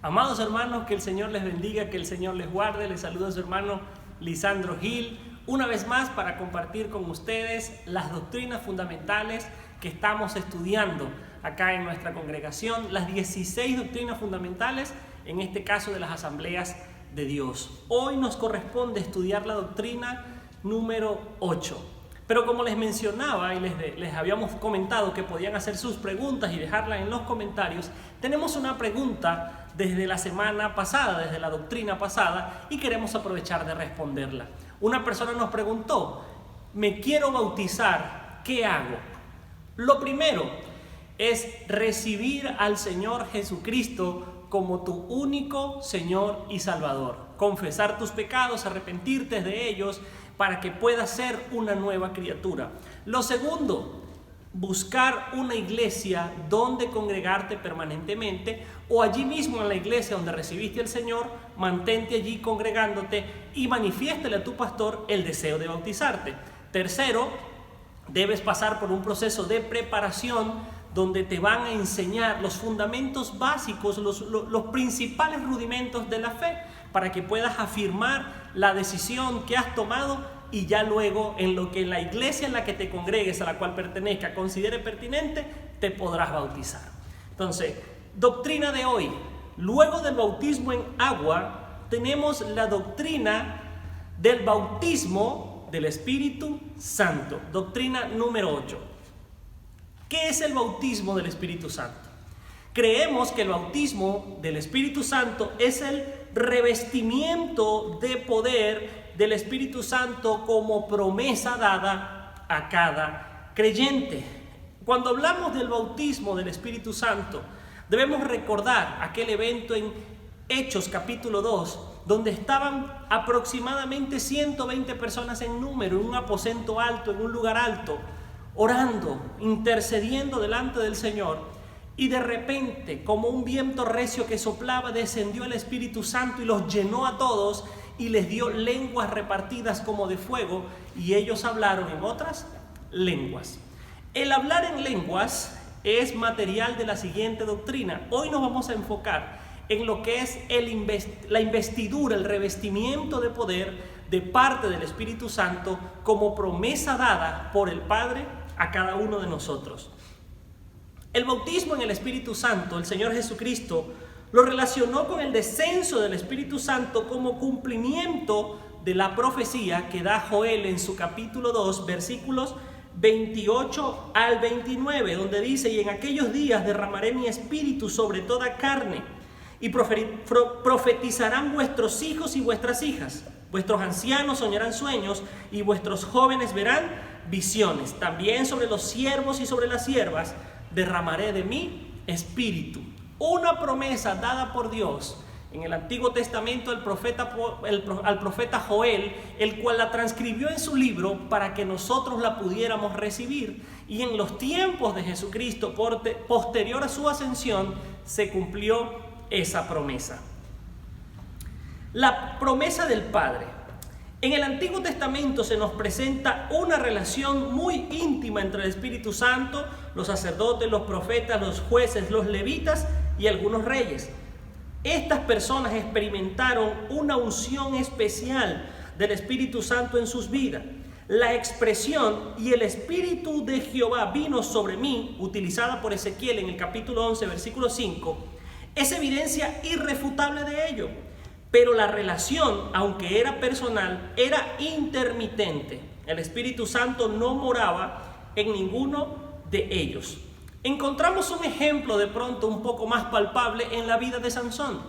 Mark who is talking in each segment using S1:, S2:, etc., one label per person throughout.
S1: Amados hermanos, que el Señor les bendiga, que el Señor les guarde. Les saluda a su hermano Lisandro Gil, una vez más para compartir con ustedes las doctrinas fundamentales que estamos estudiando acá en nuestra congregación, las 16 doctrinas fundamentales, en este caso de las asambleas de Dios. Hoy nos corresponde estudiar la doctrina número 8. Pero como les mencionaba y les habíamos comentado que podían hacer sus preguntas y dejarlas en los comentarios, tenemos una pregunta desde la semana pasada, desde la doctrina pasada, y queremos aprovechar de responderla. Una persona nos preguntó: me quiero bautizar, ¿qué hago? Lo primero es recibir al Señor Jesucristo como tu único Señor y Salvador. Confesar tus pecados, arrepentirte de ellos, para que puedas ser una nueva criatura. Lo segundo, buscar una iglesia donde congregarte permanentemente, o allí mismo en la iglesia donde recibiste al Señor, mantente allí congregándote y manifiéstale a tu pastor el deseo de bautizarte. Tercero, debes pasar por un proceso de preparación donde te van a enseñar los fundamentos básicos, los principales rudimentos de la fe, para que puedas afirmar la decisión que has tomado y ya luego en lo que la iglesia en la que te congregues, a la cual pertenezca, considere pertinente, te podrás bautizar. Entonces, doctrina de hoy. Luego del bautismo en agua, tenemos la doctrina del bautismo del Espíritu Santo. Doctrina número 8. ¿Qué es el bautismo del Espíritu Santo? Creemos que el bautismo del Espíritu Santo es el revestimiento de poder del Espíritu Santo como promesa dada a cada creyente. Cuando hablamos del bautismo del Espíritu Santo, debemos recordar aquel evento en Hechos capítulo 2, donde estaban aproximadamente 120 personas en número, en un aposento alto, en un lugar alto, orando, intercediendo delante del Señor. Y de repente, como un viento recio que soplaba, descendió el Espíritu Santo y los llenó a todos y les dio lenguas repartidas como de fuego, y ellos hablaron en otras lenguas. El hablar en lenguas es material de la siguiente doctrina. Hoy nos vamos a enfocar en lo que es la investidura, el revestimiento de poder de parte del Espíritu Santo como promesa dada por el Padre a cada uno de nosotros. El bautismo en el Espíritu Santo, el Señor Jesucristo lo relacionó con el descenso del Espíritu Santo como cumplimiento de la profecía que da Joel en su capítulo 2, versículos 28 al 29, donde dice: y en aquellos días derramaré mi espíritu sobre toda carne, y profetizarán vuestros hijos y vuestras hijas, vuestros ancianos soñarán sueños, y vuestros jóvenes verán visiones. También sobre los siervos y sobre las siervas derramaré de mi espíritu. Una promesa dada por Dios en el Antiguo Testamento al profeta Joel, el cual la transcribió en su libro para que nosotros la pudiéramos recibir. Y en los tiempos de Jesucristo, posterior a su ascensión, se cumplió esa promesa. La promesa del Padre. En el Antiguo Testamento se nos presenta una relación muy íntima entre el Espíritu Santo, los sacerdotes, los profetas, los jueces, los levitas y algunos reyes. Estas personas experimentaron una unción especial del Espíritu Santo en sus vidas. La expresión "y el Espíritu de Jehová vino sobre mí", utilizada por Ezequiel en el capítulo 11, versículo 5, es evidencia irrefutable de ello. Pero la relación, aunque era personal, era intermitente. El Espíritu Santo no moraba en ninguno de ellos. Encontramos un ejemplo de pronto un poco más palpable en la vida de Sansón.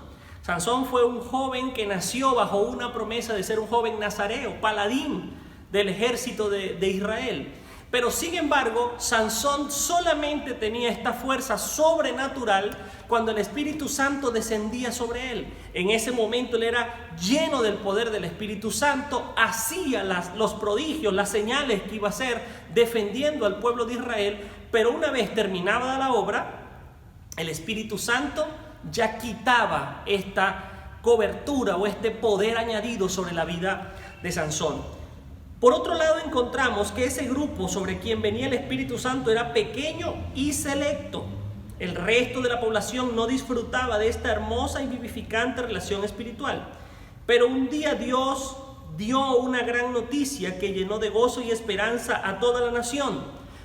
S1: Sansón fue un joven que nació bajo una promesa de ser un joven nazareo, paladín del ejército de Israel. Pero sin embargo, Sansón solamente tenía esta fuerza sobrenatural cuando el Espíritu Santo descendía sobre él. En ese momento él era lleno del poder del Espíritu Santo, hacía los prodigios, las señales que iba a hacer defendiendo al pueblo de Israel. Pero una vez terminada la obra, el Espíritu Santo ya quitaba esta cobertura o este poder añadido sobre la vida de Sansón. Por otro lado, encontramos que ese grupo sobre quien venía el Espíritu Santo era pequeño y selecto. El resto de la población no disfrutaba de esta hermosa y vivificante relación espiritual. Pero un día Dios dio una gran noticia que llenó de gozo y esperanza a toda la nación.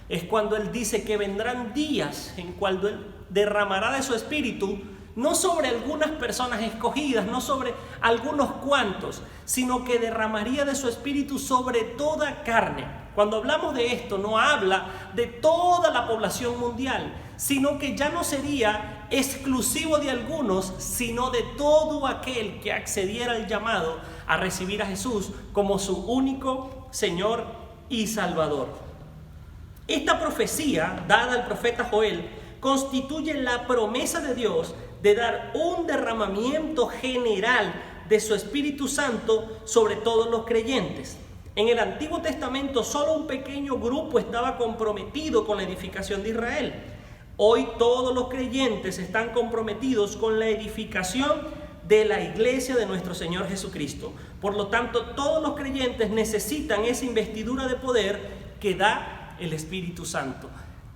S1: Es cuando Él dice que vendrán días en cuando Él derramará de su espíritu, no sobre algunas personas escogidas, no sobre algunos cuantos, sino que derramaría de su espíritu sobre toda carne. Cuando hablamos de esto, no habla de toda la población mundial, sino que ya no sería exclusivo de algunos, sino de todo aquel que accediera al llamado a recibir a Jesús como su único Señor y Salvador. Esta profecía, dada al profeta Joel, constituye la promesa de Dios de dar un derramamiento general de su Espíritu Santo sobre todos los creyentes. En el Antiguo Testamento solo un pequeño grupo estaba comprometido con la edificación de Israel. Hoy todos los creyentes están comprometidos con la edificación de la iglesia de nuestro Señor Jesucristo. Por lo tanto, todos los creyentes necesitan esa investidura de poder que da el Espíritu Santo.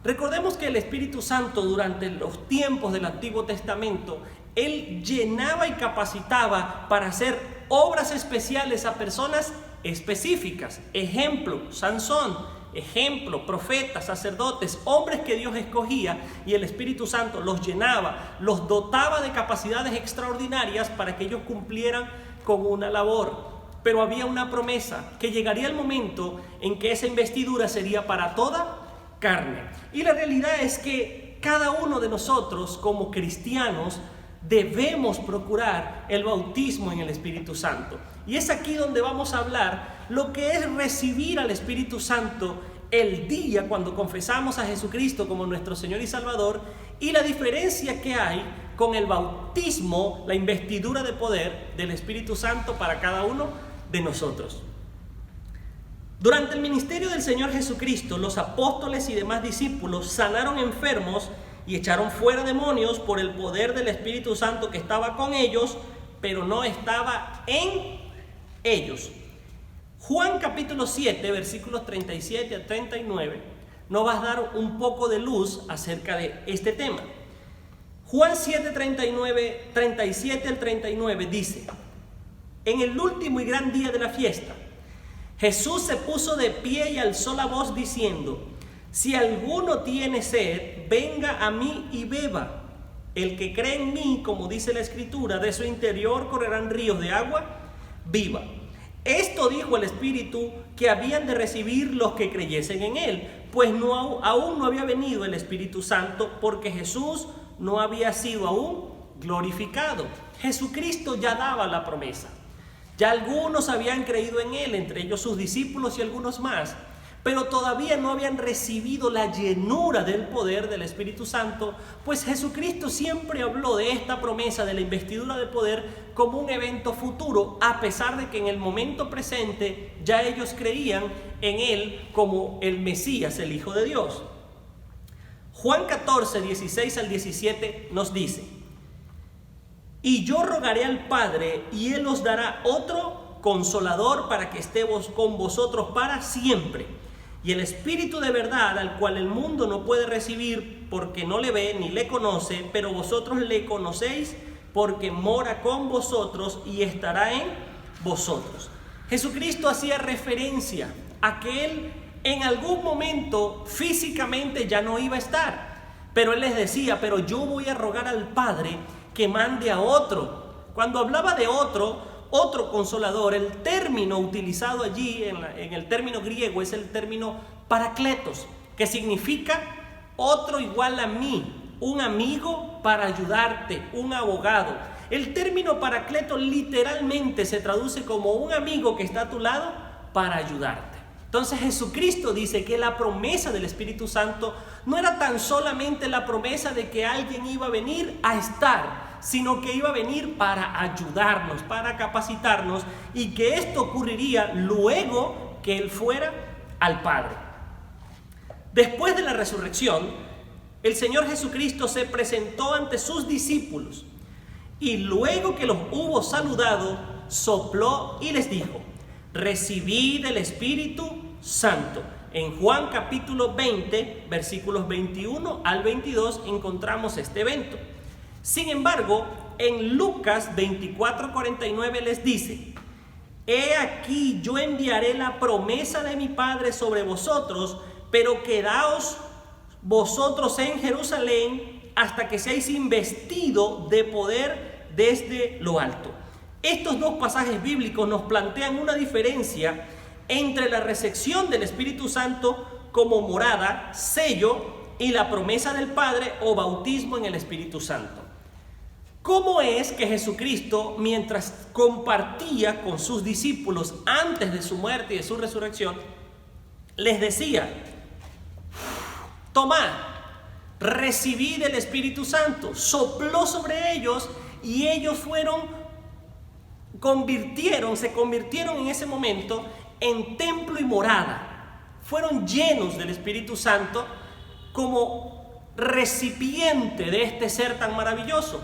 S1: Recordemos que el Espíritu Santo durante los tiempos del Antiguo Testamento, Él llenaba y capacitaba para hacer obras especiales a personas específicas. Ejemplo, Sansón. Ejemplo, profetas, sacerdotes, hombres que Dios escogía, y el Espíritu Santo los llenaba, los dotaba de capacidades extraordinarias para que ellos cumplieran con una labor. Pero había una promesa, que llegaría el momento en que esa investidura sería para toda carne. Y la realidad es que cada uno de nosotros como cristianos debemos procurar el bautismo en el Espíritu Santo. Y es aquí donde vamos a hablar lo que es recibir al Espíritu Santo el día cuando confesamos a Jesucristo como nuestro Señor y Salvador, y la diferencia que hay con el bautismo, la investidura de poder del Espíritu Santo para cada uno de nosotros. Durante el ministerio del Señor Jesucristo, los apóstoles y demás discípulos sanaron enfermos y echaron fuera demonios por el poder del Espíritu Santo que estaba con ellos, pero no estaba en ellos. Juan capítulo 7, versículos 37 a 39, nos va a dar un poco de luz acerca de este tema. Juan 7, 37 al 39 dice: en el último y gran día de la fiesta, Jesús se puso de pie y alzó la voz diciendo: si alguno tiene sed, venga a mí y beba. El que cree en mí, como dice la Escritura, de su interior correrán ríos de agua viva. Esto dijo el Espíritu que habían de recibir los que creyesen en él, pues aún no había venido el Espíritu Santo, porque Jesús no había sido aún glorificado. Jesucristo ya daba la promesa. Ya algunos habían creído en él, entre ellos sus discípulos y algunos más, pero todavía no habían recibido la llenura del poder del Espíritu Santo, pues Jesucristo siempre habló de esta promesa de la investidura de poder como un evento futuro, a pesar de que en el momento presente ya ellos creían en él como el Mesías, el Hijo de Dios. Juan 14, 16 al 17 nos dice: y yo rogaré al Padre, y Él os dará otro consolador para que esté con vosotros para siempre. Y el Espíritu de verdad, al cual el mundo no puede recibir porque no le ve ni le conoce, pero vosotros le conocéis porque mora con vosotros y estará en vosotros. Jesucristo hacía referencia a que Él en algún momento físicamente ya no iba a estar, pero Él les decía: pero yo voy a rogar al Padre que mande a otro. Cuando hablaba de otro consolador, el término utilizado allí en el término griego es el término parakletos, que significa otro igual a mí, un amigo para ayudarte, un abogado. El término parakletos literalmente se traduce como un amigo que está a tu lado para ayudarte. Entonces Jesucristo dice que la promesa del Espíritu Santo no era tan solamente la promesa de que alguien iba a venir a estar, sino que iba a venir para ayudarnos, para capacitarnos, y que esto ocurriría luego que Él fuera al Padre. Después de la resurrección, el Señor Jesucristo se presentó ante sus discípulos y luego que los hubo saludado, sopló y les dijo: recibid el Espíritu Santo. En Juan capítulo 20, versículos 21 al 22 encontramos este evento. Sin embargo, en Lucas 24:49 les dice: He aquí yo enviaré la promesa de mi Padre sobre vosotros, pero quedaos vosotros en Jerusalén hasta que seáis investidos de poder desde lo alto. Estos dos pasajes bíblicos nos plantean una diferencia entre la recepción del Espíritu Santo como morada, sello, y la promesa del Padre o bautismo en el Espíritu Santo. ¿Cómo es que Jesucristo, mientras compartía con sus discípulos antes de su muerte y de su resurrección, les decía: tomad, recibid el Espíritu Santo? Sopló sobre ellos y ellos se convirtieron en ese momento en templo y morada. Fueron llenos del Espíritu Santo como recipiente de este ser tan maravilloso.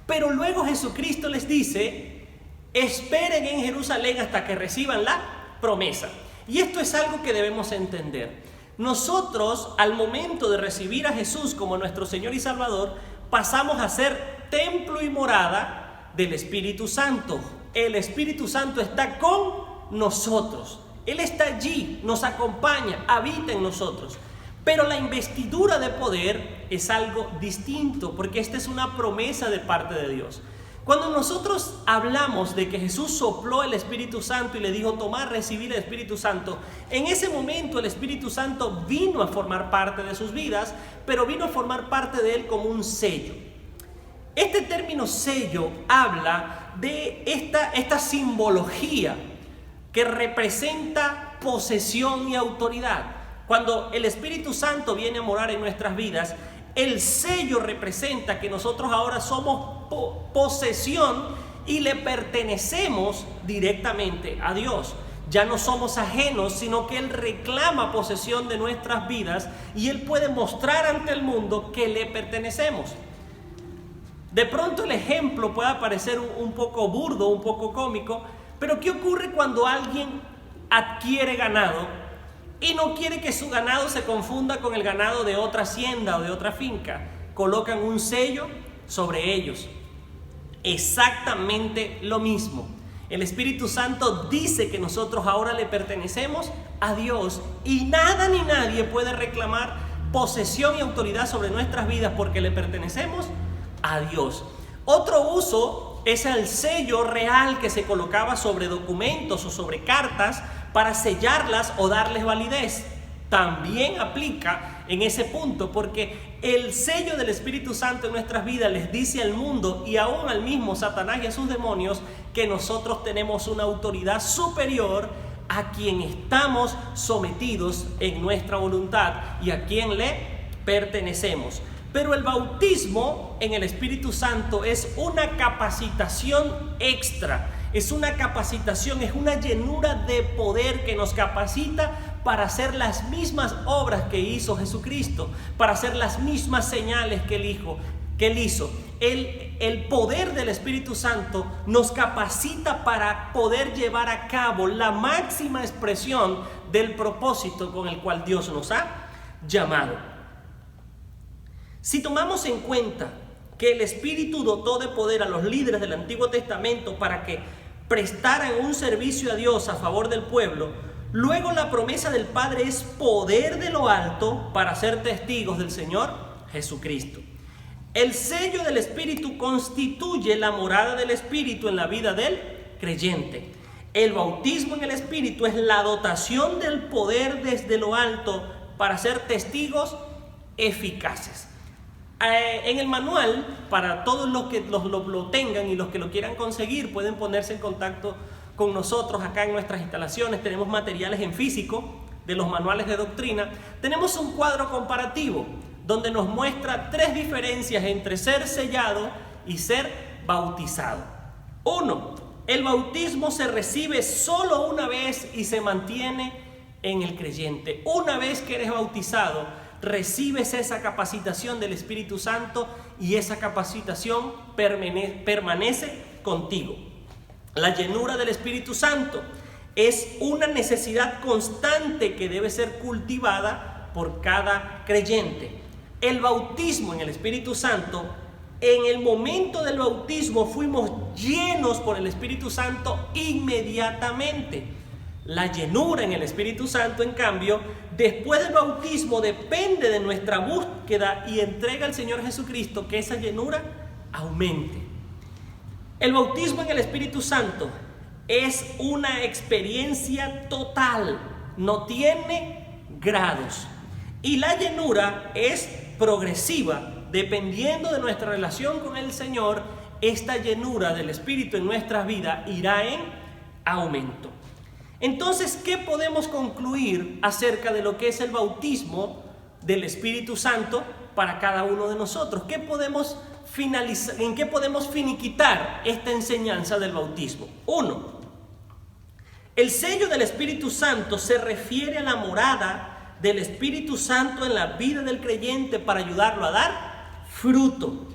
S1: Pero luego Jesucristo les dice: esperen en Jerusalén hasta que reciban la promesa. Y esto es algo que debemos entender. Nosotros, al momento de recibir a Jesús como nuestro Señor y Salvador, pasamos a ser templo y morada del Espíritu Santo. El Espíritu Santo está con nosotros. Él está allí, nos acompaña, habita en nosotros. Pero la investidura de poder es algo distinto, porque esta es una promesa de parte de Dios. Cuando nosotros hablamos de que Jesús sopló el Espíritu Santo y le dijo: tomar, recibir el Espíritu Santo, en ese momento el Espíritu Santo vino a formar parte de sus vidas, pero vino a formar parte de él como un sello. Este término sello habla de esta simbología que representa posesión y autoridad. Cuando el Espíritu Santo viene a morar en nuestras vidas, el sello representa que nosotros ahora somos posesión y le pertenecemos directamente a Dios. Ya no somos ajenos, sino que Él reclama posesión de nuestras vidas y Él puede mostrar ante el mundo que le pertenecemos. De pronto el ejemplo puede parecer un poco burdo, un poco cómico, pero ¿qué ocurre cuando alguien adquiere ganado y no quiere que su ganado se confunda con el ganado de otra hacienda o de otra finca? Colocan un sello sobre ellos. Exactamente lo mismo. El Espíritu Santo dice que nosotros ahora le pertenecemos a Dios y nada ni nadie puede reclamar posesión y autoridad sobre nuestras vidas porque le pertenecemos a Dios. Otro uso es el sello real que se colocaba sobre documentos o sobre cartas para sellarlas o darles validez. También aplica en ese punto, porque el sello del Espíritu Santo en nuestras vidas les dice al mundo y aún al mismo Satanás y a sus demonios que nosotros tenemos una autoridad superior a quien estamos sometidos en nuestra voluntad y a quien le pertenecemos. Pero el bautismo en el Espíritu Santo es una capacitación extra, es una capacitación, es una llenura de poder que nos capacita para hacer las mismas obras que hizo Jesucristo, para hacer las mismas señales que Él hizo. El poder del Espíritu Santo nos capacita para poder llevar a cabo la máxima expresión del propósito con el cual Dios nos ha llamado. Si tomamos en cuenta que el Espíritu dotó de poder a los líderes del Antiguo Testamento para que prestaran un servicio a Dios a favor del pueblo, luego la promesa del Padre es poder de lo alto para ser testigos del Señor Jesucristo. El sello del Espíritu constituye la morada del Espíritu en la vida del creyente. El bautismo en el Espíritu es la dotación del poder desde lo alto para ser testigos eficaces. En el manual, para todos los que lo tengan y los que lo quieran conseguir, pueden ponerse en contacto con nosotros acá en nuestras instalaciones. Tenemos materiales en físico de los manuales de doctrina. Tenemos un cuadro comparativo donde nos muestra 3 diferencias entre ser sellado y ser bautizado. 1. El bautismo se recibe solo una vez y se mantiene en el creyente. Una vez que eres bautizado, recibes esa capacitación del Espíritu Santo y esa capacitación permanece contigo. La llenura del Espíritu Santo Es una necesidad constante que debe ser cultivada por cada creyente. El bautismo en el Espíritu Santo, en el momento del bautismo fuimos llenos por el Espíritu Santo inmediatamente. La llenura en el Espíritu Santo, en cambio, después del bautismo depende de nuestra búsqueda y entrega al Señor Jesucristo que esa llenura aumente. El bautismo en el Espíritu Santo es una experiencia total, no tiene grados. Y la llenura es progresiva, dependiendo de nuestra relación con el Señor. Esta llenura del Espíritu en nuestras vidas irá en aumento. Entonces, ¿qué podemos concluir acerca de lo que es el bautismo del Espíritu Santo para cada uno de nosotros? ¿En qué podemos finiquitar esta enseñanza del bautismo? 1. El sello del Espíritu Santo se refiere a la morada del Espíritu Santo en la vida del creyente para ayudarlo a dar fruto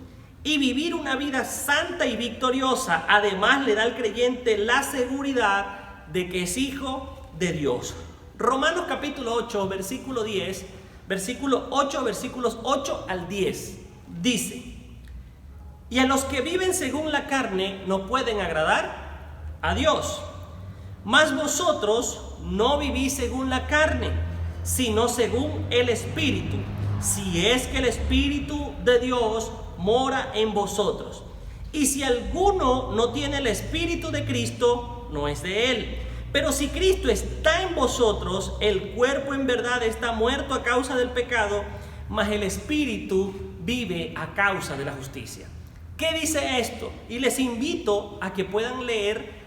S1: y vivir una vida santa y victoriosa. Además, le da al creyente la seguridad de que es hijo de Dios. Romanos capítulo 8, versículo 10, versículo 8, versículos 8 al 10, dice: y a los que viven según la carne no pueden agradar a Dios. Mas vosotros no vivís según la carne, sino según el Espíritu, si es que el Espíritu de Dios mora en vosotros. Y si alguno no tiene el Espíritu de Cristo, no es de él. Pero si Cristo está en vosotros, el cuerpo en verdad está muerto a causa del pecado, mas el Espíritu vive a causa de la justicia. ¿Qué dice esto? Y les invito a que puedan leer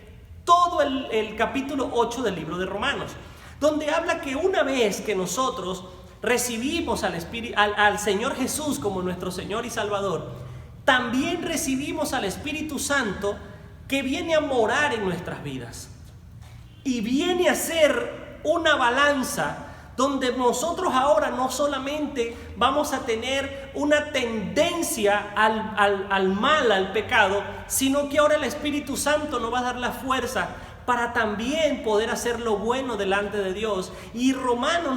S1: todo el capítulo 8 del libro de Romanos, donde habla que una vez que nosotros recibimos al Señor Jesús como nuestro Señor y Salvador, también recibimos al Espíritu Santo, que viene a morar en nuestras vidas y viene a ser una balanza donde nosotros ahora no solamente vamos a tener una tendencia al mal, al pecado, sino que ahora el Espíritu Santo nos va a dar la fuerza para también poder hacer lo bueno delante de Dios. Y Romanos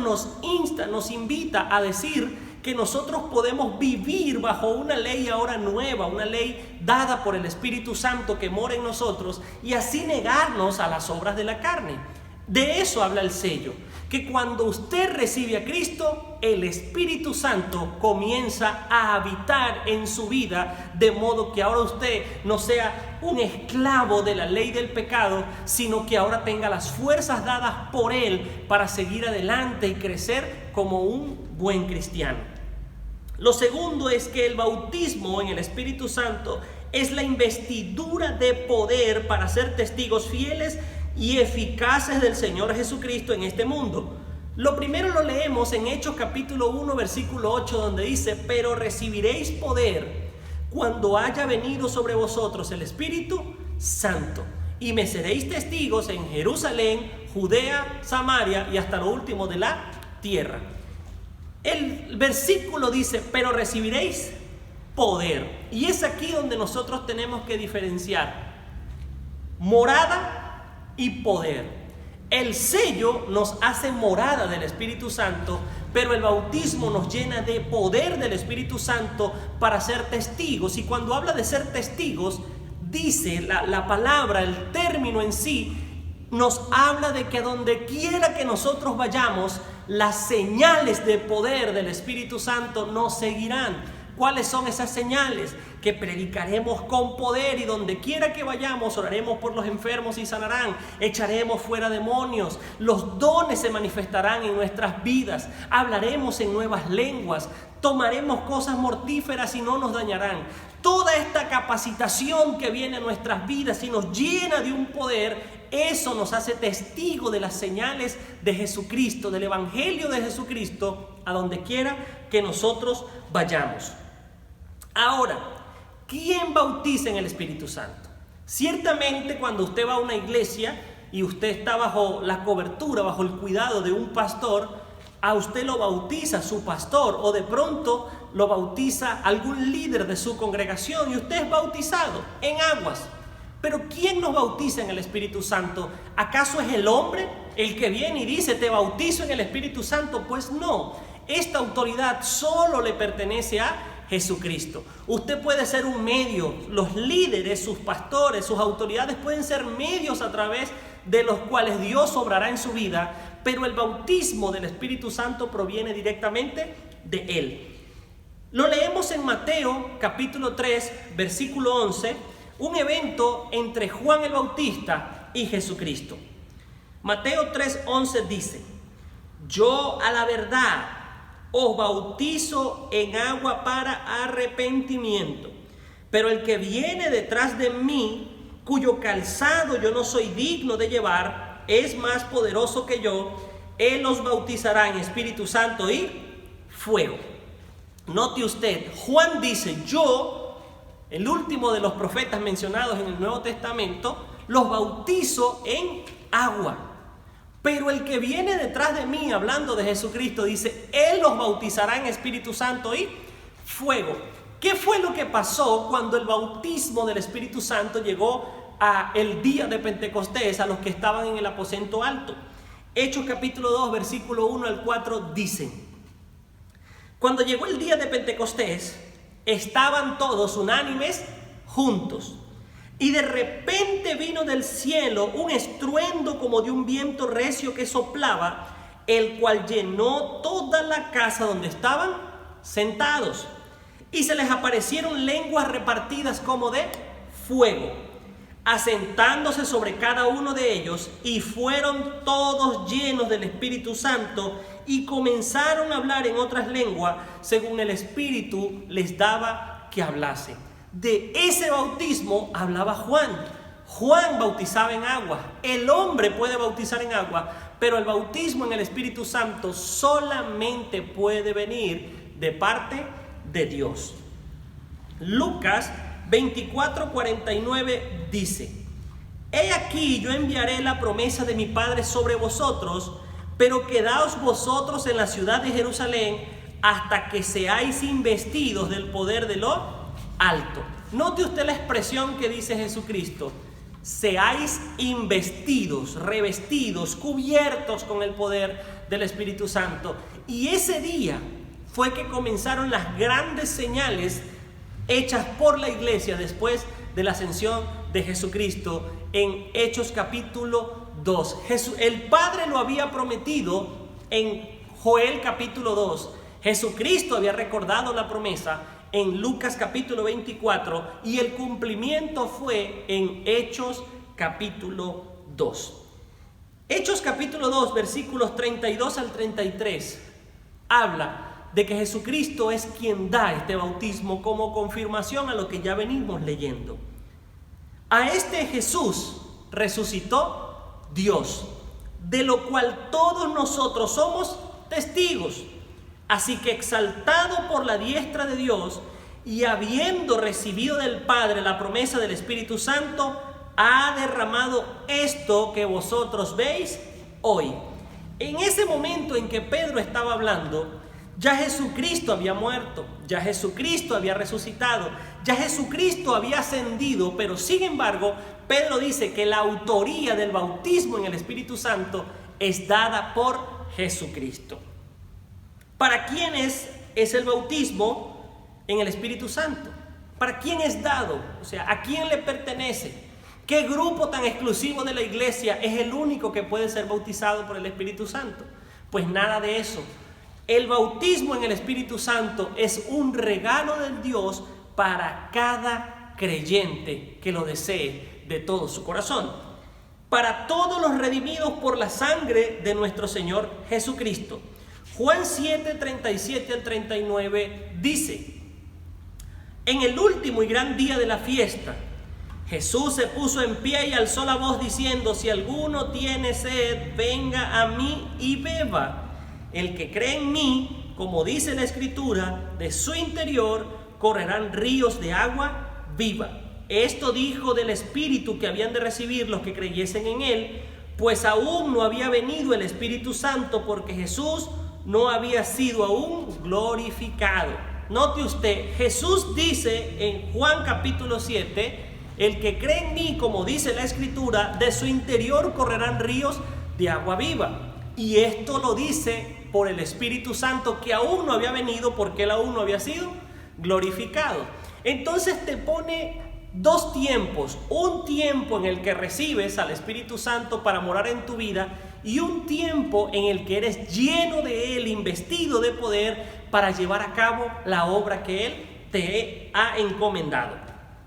S1: nos invita a decir que nosotros podemos vivir bajo una ley ahora nueva, una ley dada por el Espíritu Santo que mora en nosotros, y así negarnos a las obras de la carne. De eso habla el sello, que cuando usted recibe a Cristo, el Espíritu Santo comienza a habitar en su vida, de modo que ahora usted no sea un esclavo de la ley del pecado, sino que ahora tenga las fuerzas dadas por Él para seguir adelante y crecer como un buen cristiano. Lo segundo es que el bautismo en el Espíritu Santo es la investidura de poder para ser testigos fieles y eficaces del Señor Jesucristo en este mundo. Lo primero lo leemos en Hechos capítulo 1 versículo 8, donde dice: pero recibiréis poder cuando haya venido sobre vosotros el Espíritu Santo, y me seréis testigos en Jerusalén, Judea, Samaria y hasta lo último de la tierra. El versículo dice: pero recibiréis poder. Y es aquí donde nosotros tenemos que diferenciar morada y poder. El sello nos hace morada del Espíritu Santo, pero el bautismo nos llena de poder del Espíritu Santo para ser testigos. Y cuando habla de ser testigos, dice la palabra, el término en sí, nos habla de que donde quiera que nosotros vayamos, las señales de poder del Espíritu Santo nos seguirán. ¿Cuáles son esas señales? Que predicaremos con poder, y donde quiera que vayamos oraremos por los enfermos y sanarán, echaremos fuera demonios, los dones se manifestarán en nuestras vidas, hablaremos en nuevas lenguas, tomaremos cosas mortíferas y no nos dañarán. Toda esta capacitación que viene a nuestras vidas y nos llena de un poder, eso nos hace testigo de las señales de Jesucristo, del Evangelio de Jesucristo, a donde quiera que nosotros vayamos. Ahora, ¿quién bautiza en el Espíritu Santo? Ciertamente, cuando usted va a una iglesia y usted está bajo la cobertura, bajo el cuidado de un pastor, a usted lo bautiza su pastor, o de pronto lo bautiza algún líder de su congregación y usted es bautizado en aguas. Pero ¿quién nos bautiza en el Espíritu Santo? ¿Acaso es el hombre el que viene y dice, te bautizo en el Espíritu Santo? Pues no, esta autoridad solo le pertenece a Jesucristo. Usted puede ser un medio, los líderes, sus pastores, sus autoridades pueden ser medios a través de los cuales Dios obrará en su vida, pero el bautismo del Espíritu Santo proviene directamente de Él. Lo leemos en Mateo capítulo 3, versículo 11, un evento entre Juan el Bautista y Jesucristo. Mateo 3:11 dice, yo a la verdad os bautizo en agua para arrepentimiento, pero el que viene detrás de mí, cuyo calzado yo no soy digno de llevar, es más poderoso que yo, él os bautizará en Espíritu Santo y fuego. Note usted, Juan dice, yo, el último de los profetas mencionados en el Nuevo Testamento, los bautizo en agua. Pero el que viene detrás de mí, hablando de Jesucristo, dice, Él los bautizará en Espíritu Santo y fuego. ¿Qué fue lo que pasó cuando el bautismo del Espíritu Santo llegó a el día de Pentecostés, a los que estaban en el aposento alto? Hechos capítulo 2, versículo 1 al 4 dicen, cuando llegó el día de Pentecostés, estaban todos unánimes juntos. Y de repente vino del cielo un estruendo como de un viento recio que soplaba, el cual llenó toda la casa donde estaban sentados. Y se les aparecieron lenguas repartidas como de fuego, asentándose sobre cada uno de ellos, y fueron todos llenos del Espíritu Santo, y comenzaron a hablar en otras lenguas, según el Espíritu les daba que hablasen. De ese bautismo hablaba Juan. Juan bautizaba en agua. El hombre puede bautizar en agua, pero el bautismo en el Espíritu Santo solamente puede venir de parte de Dios. Lucas 24:49 dice, he aquí yo enviaré la promesa de mi Padre sobre vosotros, pero quedaos vosotros en la ciudad de Jerusalén hasta que seáis investidos del poder de lo alto. Note usted la expresión que dice Jesucristo, seáis investidos, revestidos, cubiertos con el poder del Espíritu Santo. Y ese día fue que comenzaron las grandes señales hechas por la iglesia después de la ascensión de Jesucristo en Hechos capítulo 2. El Padre lo había prometido en Joel capítulo 2. Jesucristo había recordado la promesa en Lucas capítulo 24 y el cumplimiento fue en Hechos capítulo 2. Hechos capítulo 2 versículos 32 al 33 habla de que Jesucristo es quien da este bautismo como confirmación a lo que ya venimos leyendo. A este Jesús resucitó Dios, de lo cual todos nosotros somos testigos. Así que exaltado por la diestra de Dios y habiendo recibido del Padre la promesa del Espíritu Santo, ha derramado esto que vosotros veis hoy. En ese momento en que Pedro estaba hablando, ya Jesucristo había muerto, ya Jesucristo había resucitado, ya Jesucristo había ascendido, pero sin embargo, Pedro dice que la autoría del bautismo en el Espíritu Santo es dada por Jesucristo. ¿Para quién es el bautismo en el Espíritu Santo? ¿Para quién es dado? O sea, ¿a quién le pertenece? ¿Qué grupo tan exclusivo de la iglesia es el único que puede ser bautizado por el Espíritu Santo? Pues nada de eso. El bautismo en el Espíritu Santo es un regalo de Dios para cada creyente que lo desee de todo su corazón. Para todos los redimidos por la sangre de nuestro Señor Jesucristo. Juan 7, 37 al 39 dice, en el último y gran día de la fiesta, Jesús se puso en pie y alzó la voz diciendo, si alguno tiene sed, venga a mí y beba. El que cree en mí, como dice la Escritura, de su interior correrán ríos de agua viva. Esto dijo del Espíritu que habían de recibir los que creyesen en él, pues aún no había venido el Espíritu Santo porque Jesús no había sido aún glorificado. Note usted, Jesús dice en Juan capítulo 7 El que cree en mí, como dice la Escritura, de su interior correrán ríos de agua viva. Y esto lo dice por el Espíritu Santo, que aún no había venido porque él aún no había sido glorificado. Entonces te pone dos tiempos: un tiempo en el que recibes al Espíritu Santo para morar en tu vida, y un tiempo en el que eres lleno de él, investido de poder para llevar a cabo la obra que él te ha encomendado.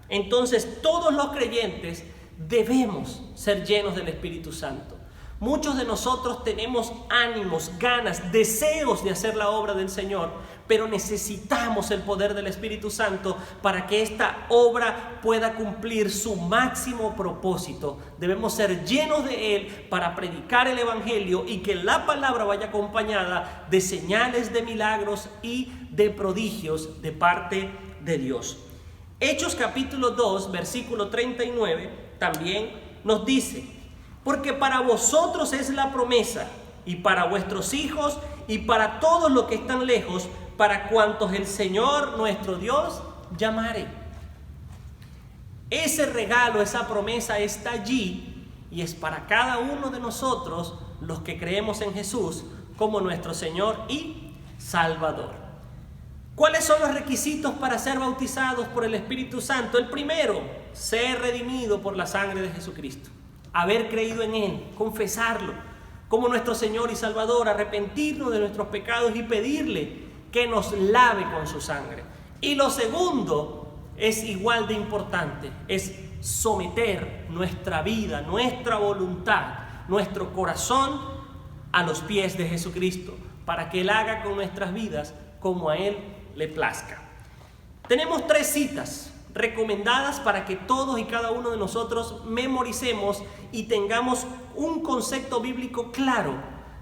S1: Entonces todos los creyentes debemos ser llenos del Espíritu Santo. Muchos de nosotros tenemos ánimos, ganas, deseos de hacer la obra del Señor, pero necesitamos el poder del Espíritu Santo para que esta obra pueda cumplir su máximo propósito. Debemos ser llenos de Él para predicar el Evangelio y que la palabra vaya acompañada de señales, de milagros y de prodigios de parte de Dios. Hechos capítulo 2, versículo 39 también nos dice: porque para vosotros es la promesa, y para vuestros hijos, y para todos los que están lejos, para cuantos el Señor nuestro Dios llamare. Ese regalo, esa promesa está allí, y es para cada uno de nosotros, los que creemos en Jesús como nuestro Señor y Salvador. ¿Cuáles son los requisitos para ser bautizados por el Espíritu Santo? El primero, ser redimido por la sangre de Jesucristo. Haber creído en Él, confesarlo como nuestro Señor y Salvador, arrepentirnos de nuestros pecados y pedirle que nos lave con su sangre. Y lo segundo es igual de importante, es someter nuestra vida, nuestra voluntad, nuestro corazón a los pies de Jesucristo, para que Él haga con nuestras vidas como a Él le plazca. Tenemos 3 citas recomendadas para que todos y cada uno de nosotros memoricemos y tengamos un concepto bíblico claro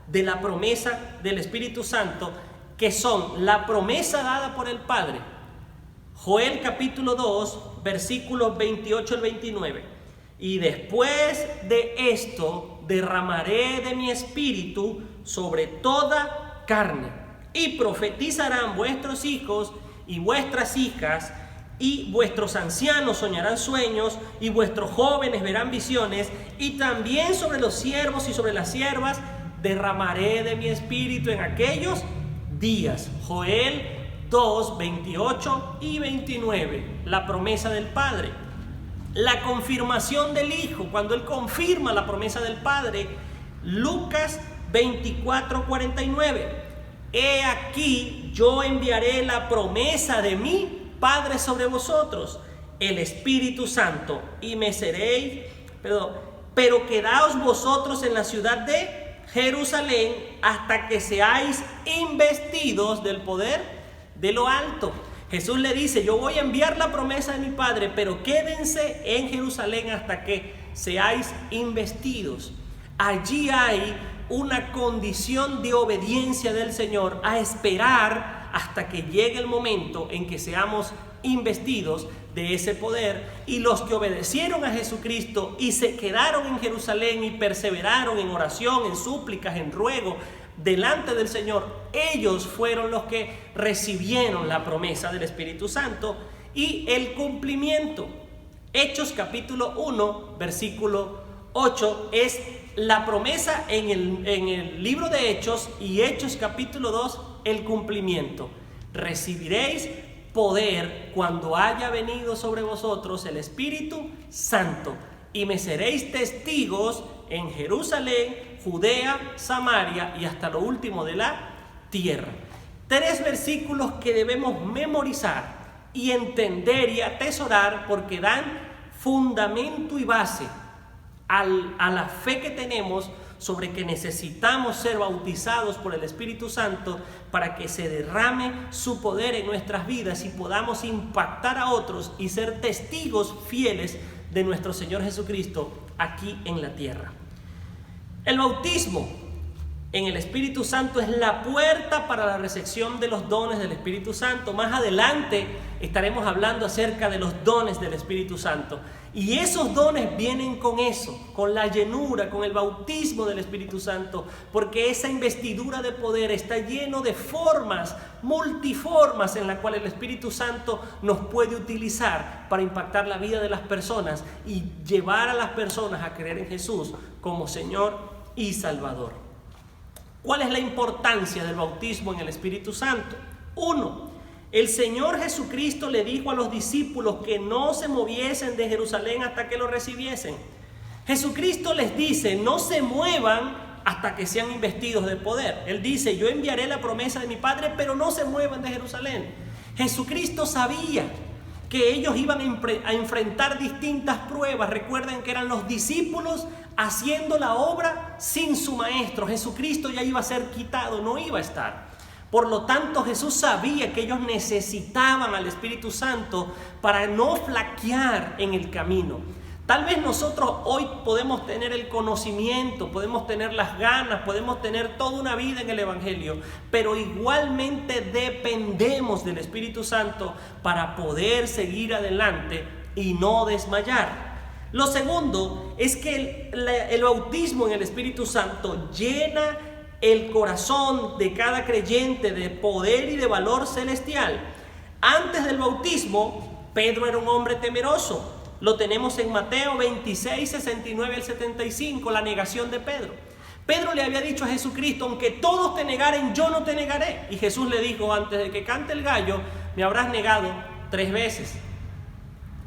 S1: de la promesa del Espíritu Santo, que son la promesa dada por el Padre. Joel capítulo 2, versículos 28 al 29. Y después de esto derramaré de mi espíritu sobre toda carne, y profetizarán vuestros hijos y vuestras hijas, y vuestros ancianos soñarán sueños, y vuestros jóvenes verán visiones, y también sobre los siervos y sobre las siervas derramaré de mi espíritu en aquellos días. Joel 2, 28 y 29, la promesa del Padre. La confirmación del Hijo, cuando Él confirma la promesa del Padre. Lucas 24, 49. He aquí, yo enviaré la promesa de mi Padre sobre vosotros, el Espíritu Santo, y me seréis, pero quedaos vosotros en la ciudad de Jerusalén hasta que seáis investidos del poder de lo alto. Jesús le dice: yo voy a enviar la promesa de mi Padre, pero quédense en Jerusalén hasta que seáis investidos. Allí hay una condición de obediencia del Señor, a esperar hasta que llegue el momento en que seamos investidos de ese poder. Y los que obedecieron a Jesucristo y se quedaron en Jerusalén y perseveraron en oración, en súplicas, en ruego delante del Señor, ellos fueron los que recibieron la promesa del Espíritu Santo y el cumplimiento. Hechos capítulo 1, versículo 8 es la promesa en el libro de Hechos, y Hechos capítulo 2 el cumplimiento. Recibiréis poder cuando haya venido sobre vosotros el Espíritu Santo, y me seréis testigos en Jerusalén, Judea, Samaria y hasta lo último de la tierra. 3 versículos que debemos memorizar y entender y atesorar, porque dan fundamento y base a la fe que tenemos sobre que necesitamos ser bautizados por el Espíritu Santo para que se derrame su poder en nuestras vidas y podamos impactar a otros y ser testigos fieles de nuestro Señor Jesucristo aquí en la tierra. El bautismo en el Espíritu Santo es la puerta para la recepción de los dones del Espíritu Santo. Más adelante estaremos hablando acerca de los dones del Espíritu Santo. Y esos dones vienen con eso, con la llenura, con el bautismo del Espíritu Santo, porque esa investidura de poder está lleno de formas, multiformas, en las cuales el Espíritu Santo nos puede utilizar para impactar la vida de las personas y llevar a las personas a creer en Jesús como Señor y Salvador. ¿Cuál es la importancia del bautismo en el Espíritu Santo? 1. El Señor Jesucristo le dijo a los discípulos que no se moviesen de Jerusalén hasta que lo recibiesen. Jesucristo les dice, no se muevan hasta que sean investidos de poder. Él dice, yo enviaré la promesa de mi Padre, pero no se muevan de Jerusalén. Jesucristo sabía que ellos iban a enfrentar distintas pruebas. Recuerden que eran los discípulos haciendo la obra sin su maestro. Jesucristo ya iba a ser quitado, no iba a estar. Por lo tanto, Jesús sabía que ellos necesitaban al Espíritu Santo para no flaquear en el camino. Tal vez nosotros hoy podemos tener el conocimiento, podemos tener las ganas, podemos tener toda una vida en el Evangelio, pero igualmente dependemos del Espíritu Santo para poder seguir adelante y no desmayar. Lo segundo es que el bautismo en el Espíritu Santo llena el corazón de cada creyente de poder y de valor celestial. Antes del bautismo, Pedro era un hombre temeroso. Lo tenemos en Mateo 26, 69 al 75, la negación de Pedro. Pedro le había dicho a Jesucristo, aunque todos te negaren, yo no te negaré. Y Jesús le dijo, antes de que cante el gallo, me habrás negado 3 veces.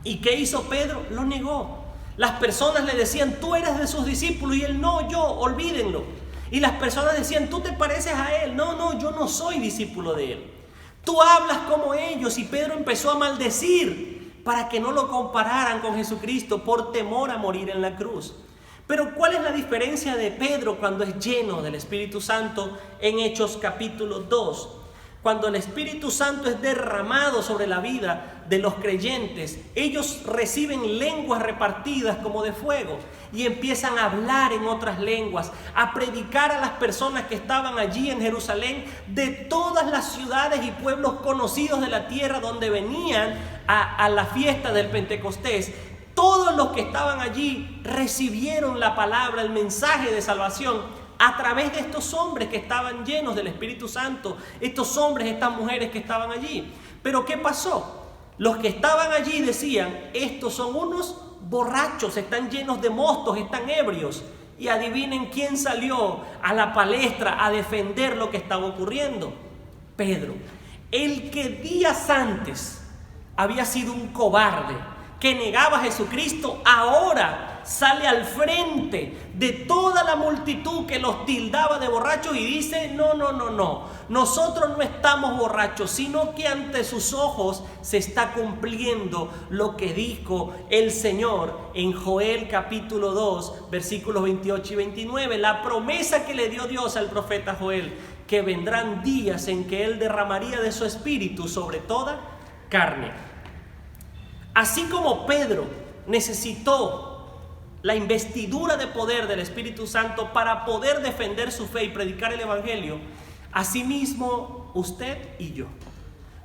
S1: ¿Y qué hizo Pedro? Lo negó. Las personas le decían, tú eres de sus discípulos, y él, no, yo, olvídenlo. Y las personas decían, tú te pareces a él. No, yo no soy discípulo de él. Tú hablas como ellos. Y Pedro empezó a maldecir para que no lo compararan con Jesucristo por temor a morir en la cruz. Pero ¿cuál es la diferencia de Pedro cuando es lleno del Espíritu Santo en Hechos capítulo 2? Cuando el Espíritu Santo es derramado sobre la vida de los creyentes, ellos reciben lenguas repartidas como de fuego y empiezan a hablar en otras lenguas, a predicar a las personas que estaban allí en Jerusalén de todas las ciudades y pueblos conocidos de la tierra donde venían a la fiesta del Pentecostés. Todos los que estaban allí recibieron la palabra, el mensaje de salvación a través de estos hombres que estaban llenos del Espíritu Santo, estos hombres, estas mujeres que estaban allí. Pero ¿qué pasó? Los que estaban allí decían, estos son unos borrachos, están llenos de mostos, están ebrios. Y adivinen quién salió a la palestra a defender lo que estaba ocurriendo. Pedro, el que días antes había sido un cobarde, que negaba a Jesucristo, ahora sale al frente de toda la multitud que los tildaba de borrachos y dice, no, nosotros no estamos borrachos, sino que ante sus ojos se está cumpliendo lo que dijo el Señor en Joel capítulo 2, versículos 28 y 29, la promesa que le dio Dios al profeta Joel, que vendrán días en que Él derramaría de su espíritu sobre toda carne. Así como Pedro necesitó la investidura de poder del Espíritu Santo para poder defender su fe y predicar el Evangelio, asimismo usted y yo.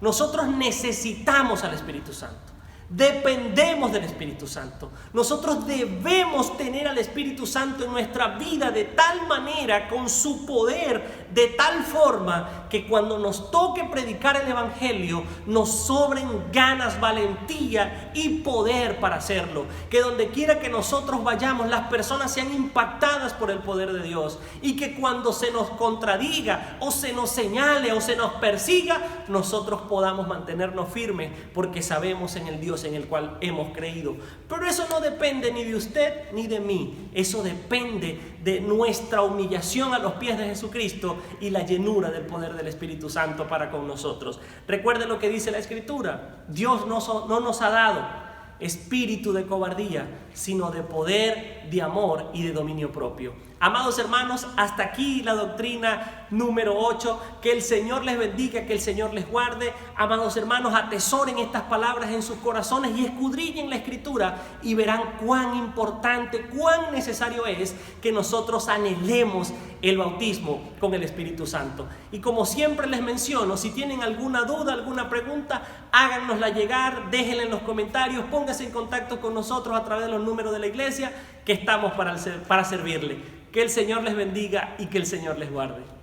S1: Nosotros necesitamos al Espíritu Santo. Dependemos del Espíritu Santo. Nosotros debemos tener al Espíritu Santo en nuestra vida de tal manera, con su poder, de tal forma que cuando nos toque predicar el Evangelio nos sobren ganas, valentía y poder para hacerlo. Que donde quiera que nosotros vayamos, las personas sean impactadas por el poder de Dios, y que cuando se nos contradiga o se nos señale o se nos persiga, nosotros podamos mantenernos firmes porque sabemos en el Dios en el cual hemos creído. Pero eso no depende ni de usted ni de mí. Eso depende de nuestra humillación a los pies de Jesucristo y la llenura del poder del Espíritu Santo para con nosotros. Recuerde lo que dice la Escritura. Dios no nos ha dado espíritu de cobardía, sino de poder, de amor y de dominio propio. Amados hermanos, hasta aquí la doctrina número 8. Que el Señor les bendiga, que el Señor les guarde. Amados hermanos, atesoren estas palabras en sus corazones y escudriñen la Escritura y verán cuán importante, cuán necesario es que nosotros anhelemos el bautismo con el Espíritu Santo. Y como siempre les menciono, si tienen alguna duda, alguna pregunta, háganosla llegar, déjenla en los comentarios, pónganse en contacto con nosotros a través de los números de la iglesia, que estamos para servirle. Que el Señor les bendiga y que el Señor les guarde.